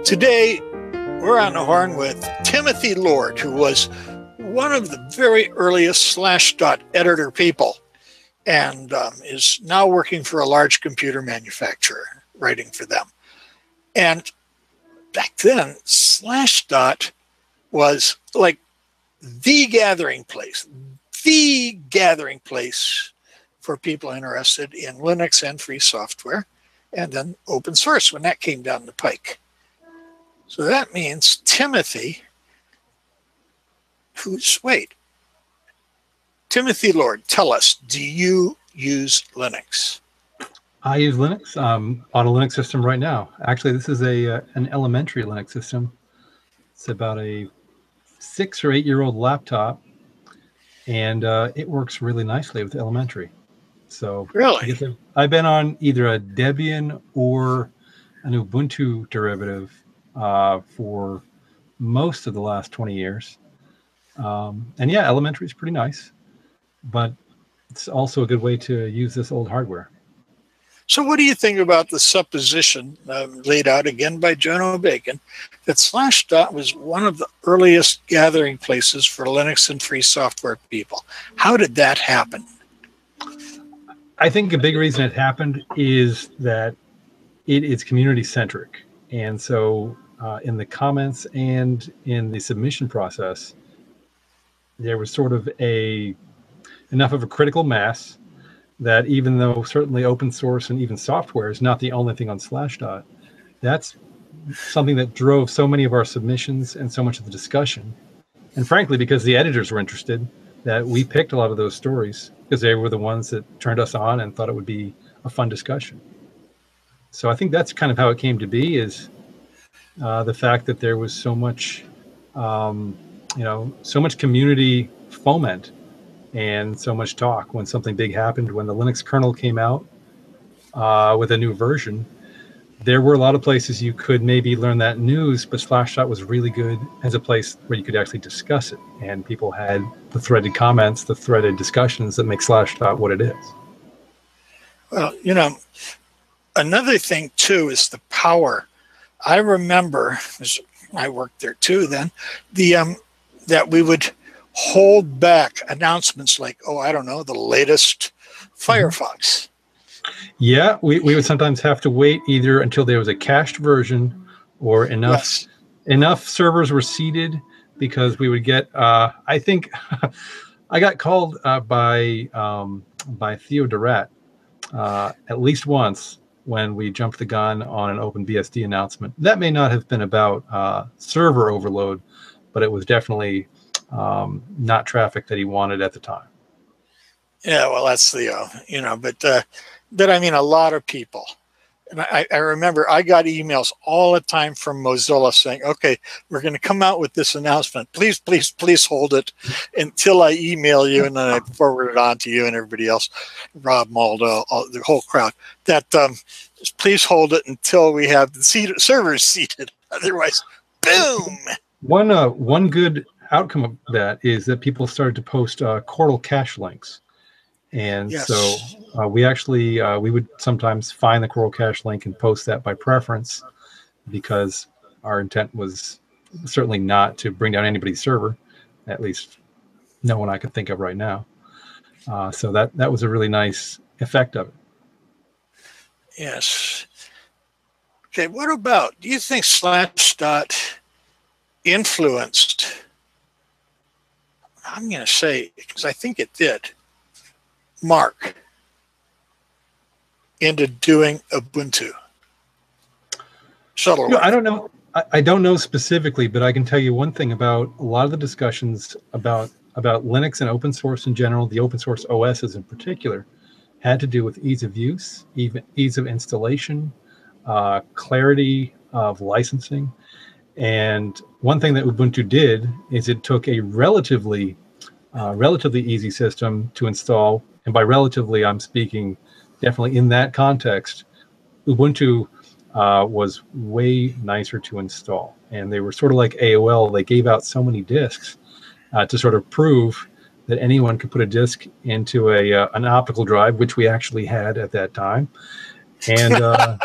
Today, we're on the horn with Timothy Lord, who was one of the very earliest Slashdot editor people and is now working for a large computer manufacturer, writing for them. And back then, Slashdot was like the gathering place for people interested in Linux and free software, and then open source when that came down the pike. So that means Timothy, Timothy Lord, tell us, do you use Linux? I use Linux on a Linux system right now. Actually, this is an elementary Linux system. It's about a 6 or 8 year old laptop, and it works really nicely with elementary. So really, I've been on either a Debian or an Ubuntu derivative for most of the last 20 years. And yeah, elementary is pretty nice, but it's also a good way to use this old hardware. So what do you think about the supposition laid out again by Jono Bacon that Slashdot was one of the earliest gathering places for Linux and free software people? How did that happen? I think a big reason it happened is that it is community centric. And so in the comments and in the submission process, there was sort of enough of a critical mass that even though certainly open source and even software is not the only thing on Slashdot, that's something that drove so many of our submissions and so much of the discussion. And frankly, because the editors were interested, that we picked a lot of those stories because they were the ones that turned us on and thought it would be a fun discussion. So I think that's kind of how it came to be, is the fact that there was so much, so much community foment and so much talk when something big happened. When the Linux kernel came out with a new version, there were a lot of places you could maybe learn that news, but Slashdot was really good as a place where you could actually discuss it. And people had the threaded comments, the threaded discussions that make Slashdot what it is. Well, another thing too is the power. I remember, I worked there too then, that we would hold back announcements like, the latest Firefox. Yeah, we would sometimes have to wait either until there was a cached version or enough servers were seeded, because we would get, I think, I got called by Theo Durat at least once when we jumped the gun on an OpenBSD announcement. That may not have been about server overload, but it was definitely not traffic that he wanted at the time. Yeah, well, that's but I mean, a lot of people. And I remember I got emails all the time from Mozilla saying, okay, we're going to come out with this announcement. Please, please, please hold it until I email you. And then I forward it on to you and everybody else, Rob Maldo, the whole crowd, that please hold it until we have the servers seated. Otherwise, boom. One good outcome of that is that people started to post Chordal cache links. And yes. So we actually, we would sometimes find the Chordal cache link and post that by preference, because our intent was certainly not to bring down anybody's server, at least no one I could think of right now. So that was a really nice effect of it. Yes. Okay, what about, do you think Slashdot influenced, I'm going to say, because I think it did, Mark into doing Ubuntu? Shuttlesworth. I don't know. I don't know specifically, but I can tell you one thing about a lot of the discussions about Linux and open source in general, the open source OSs in particular, had to do with ease of use, even ease of installation, clarity of licensing. And one thing that Ubuntu did is it took a relatively easy system to install. And by relatively, I'm speaking definitely in that context. Ubuntu was way nicer to install. And they were sort of like AOL. They gave out so many disks to sort of prove that anyone could put a disk into an optical drive, which we actually had at that time. And,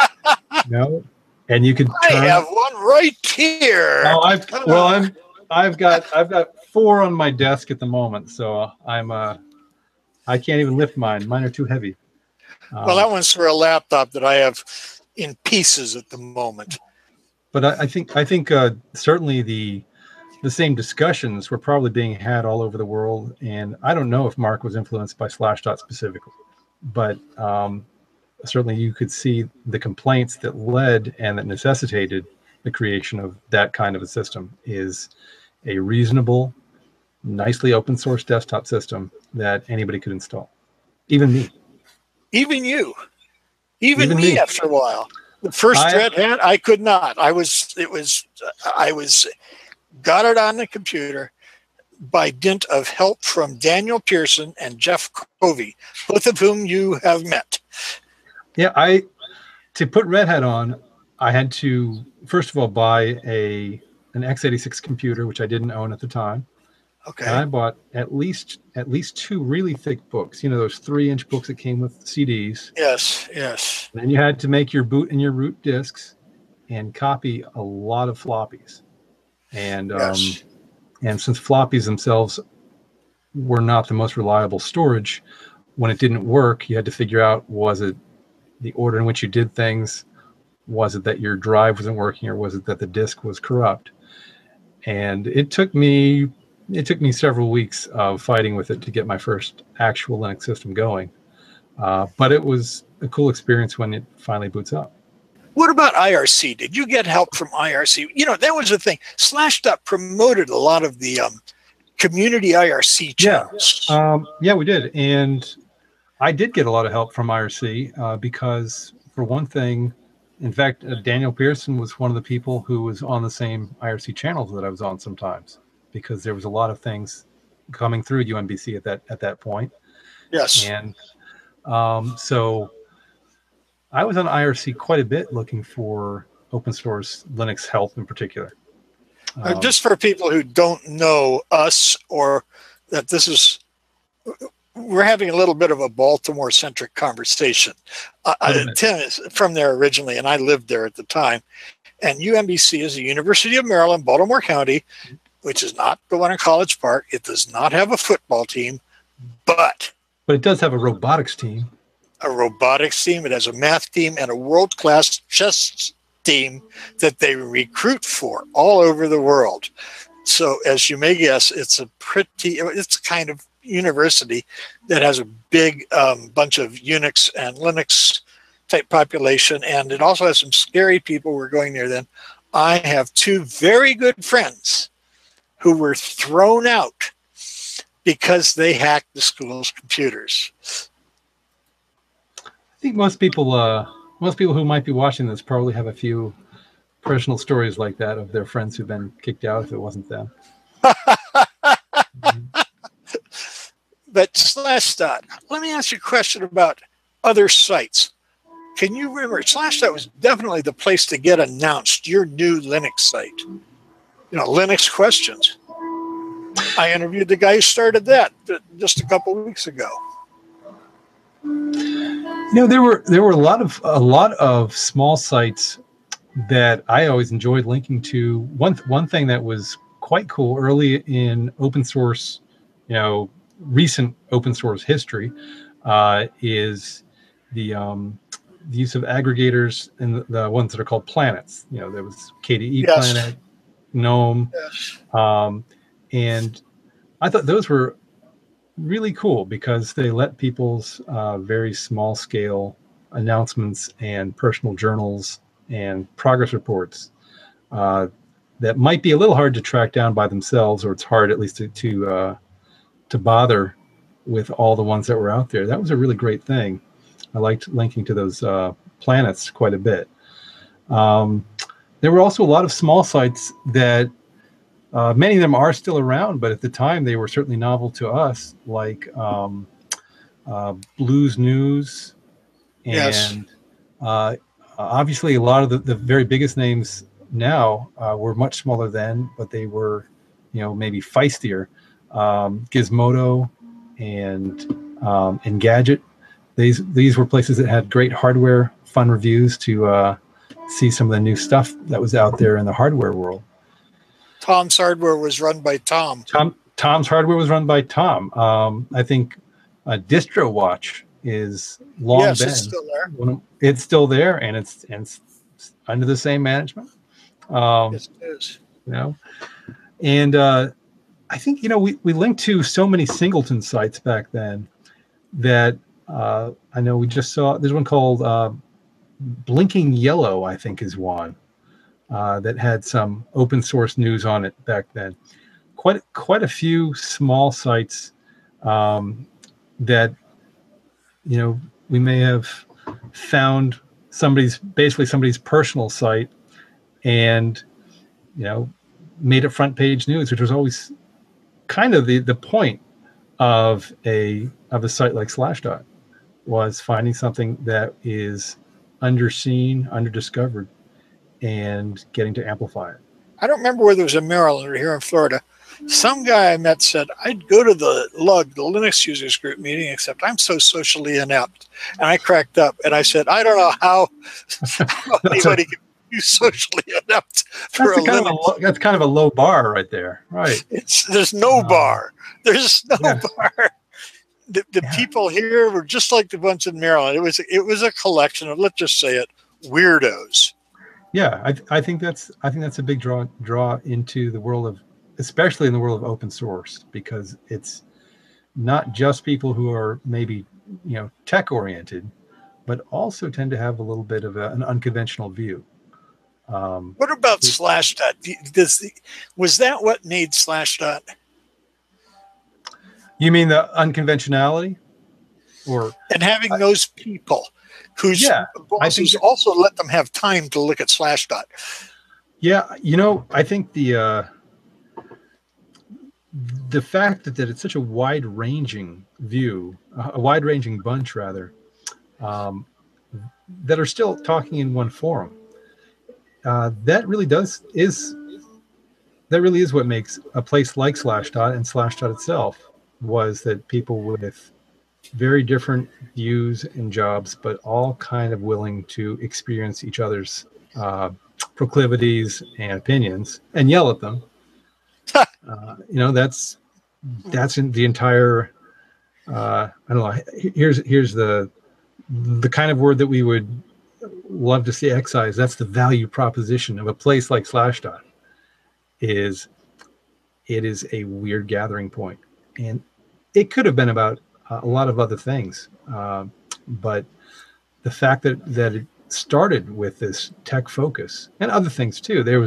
and you could I turn. have one right here. Oh, I've got 4 on my desk at the moment, so I can't even lift mine. Mine are too heavy. Well, that one's for a laptop that I have in pieces at the moment. But I think certainly the same discussions were probably being had all over the world, and I don't know if Mark was influenced by Slashdot specifically, but certainly you could see the complaints that led and that necessitated the creation of that kind of a system is a reasonable, nicely open source desktop system that anybody could install, even me. Even you, even me after a while. The first Red Hat, I could not. I was got it on the computer by dint of help from Daniel Pearson and Jeff Covey, both of whom you have met. Yeah, to put Red Hat on, I had to first of all buy an x86 computer, which I didn't own at the time. Okay. And I bought at least 2 really thick books. You know, those 3-inch books that came with CDs. Yes, yes. And then you had to make your boot and your root disks and copy a lot of floppies. And yes. And since floppies themselves were not the most reliable storage, when it didn't work, you had to figure out, was it the order in which you did things? Was it that your drive wasn't working, or was it that the disk was corrupt? And it took me several weeks of fighting with it to get my first actual Linux system going. But it was a cool experience when it finally boots up. What about IRC? Did you get help from IRC? You know, that was the thing. Slashdot promoted a lot of the community IRC channels. Yeah, we did. And I did get a lot of help from IRC because, for one thing, in fact, Daniel Pearson was one of the people who was on the same IRC channels that I was on sometimes, because there was a lot of things coming through UMBC at that point. Yes. And so I was on IRC quite a bit looking for open source Linux help in particular. Just for people who don't know us, or that this is, we're having a little bit of a Baltimore-centric conversation. Tim is from there originally, and I lived there at the time. And UMBC is the University of Maryland, Baltimore County, which is not the one in College Park. It does not have a football team, but it does have a robotics team. A robotics team. It has a math team and a world-class chess team that they recruit for all over the world. So as you may guess, it's a kind of university that has a big bunch of Unix and Linux type population, and it also has some scary people who are going there then. I have 2 very good friends who were thrown out because they hacked the school's computers. I think most people who might be watching this probably have a few personal stories like that of their friends who've been kicked out if it wasn't them. But Slashdot, let me ask you a question about other sites. Can you remember, Slashdot was definitely the place to get announced your new Linux site. You know, Linux Questions. I interviewed the guy who started that just a couple of weeks ago. You know, there were a lot of small sites that I always enjoyed linking to. One thing that was quite cool early in open source, you know, recent open source history, is the use of aggregators and the ones that are called planets. You know, there was KDE Yes. Planet, GNOME, Yes. and I thought those were really cool because they let people's very small scale announcements and personal journals and progress reports that might be a little hard to track down by themselves, or it's hard at least to bother with all the ones that were out there. That was a really great thing. I liked linking to those planets quite a bit. There were also a lot of small sites that many of them are still around, but at the time they were certainly novel to us, like Blues News, and Yes. Obviously a lot of the very biggest names now were much smaller then, but they were, you know, maybe feistier. Gizmodo and Engadget. These were places that had great hardware, fun reviews to see some of the new stuff that was out there in the hardware world. Tom's Hardware was run by Tom. Tom's Hardware was run by Tom. I think DistroWatch is long been. It's still there. It's still there, and it's under the same management. Yes, it is. You know, and I think, you know, we linked to so many singleton sites back then that I know we just saw. There's one called Blinking Yellow, I think, is one that had some open source news on it back then. Quite a few small sites that, you know, we may have found somebody's personal site and, you know, made it front page news, which was always kind of the point of a site like Slashdot, was finding something that is underseen, underdiscovered, and getting to amplify it. I don't remember whether it was in Maryland or here in Florida. Some guy I met said, I'd go to the LUG, the Linux Users Group meeting, except I'm so socially inept. And I cracked up and I said, I don't know how anybody can be socially inept for that's kind of a low bar right there. Right. There's no bar. There's no bar. The people here were just like the ones in Maryland. It was a collection of, let's just say it, weirdos. Yeah, I think that's a big draw into the world of, especially in the world of open source, because it's not just people who are maybe, you know, tech oriented, but also tend to have a little bit of an unconventional view. What about Slashdot? Was that what made Slashdot? You mean the unconventionality, and having those people whose bosses also let them have time to look at Slashdot? Yeah, you know, I think the fact that it's such a wide-ranging view, a wide-ranging bunch rather, that are still talking in one forum, that really is what makes a place like Slashdot, and Slashdot itself was that people with very different views and jobs, but all kind of willing to experience each other's proclivities and opinions and yell at them. You know, that's in the entire. I don't know. Here's the kind of word that we would love to see excised. That's the value proposition of a place like Slashdot. It is a weird gathering point, and it could have been about a lot of other things, but the fact that it started with this tech focus and other things too. It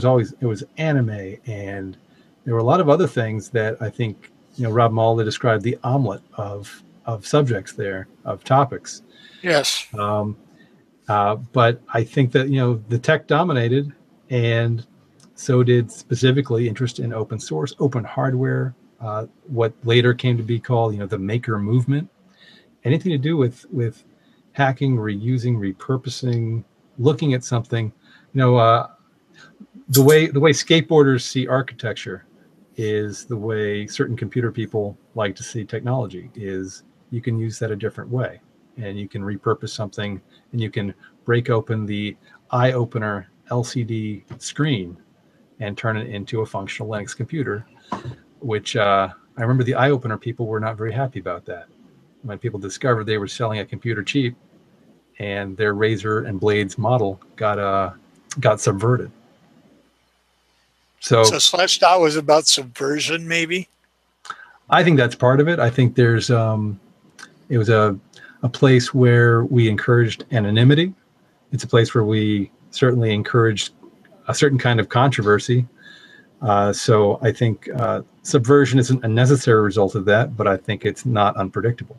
was anime, and there were a lot of other things that I think, you know, Rob Malda described the omelet of subjects there, of topics. Yes. But I think that, you know, the tech dominated, and so did specifically interest in open source, open hardware, what later came to be called, you know, the maker movement. Anything to do with hacking, reusing, repurposing, looking at something, you know, the way skateboarders see architecture is the way certain computer people like to see technology. Is you can use that a different way, and you can repurpose something, and you can break open the eye opener LCD screen and turn it into a functional Linux computer, which I remember the eye opener people were not very happy about that when people discovered they were selling a computer cheap, and their razor and blades model got subverted. So Slashdot was about subversion, maybe? I think that's part of it. I think there's it was a place where we encouraged anonymity. It's a place where we certainly encouraged a certain kind of controversy. So I think subversion isn't a necessary result of that, but I think it's not unpredictable.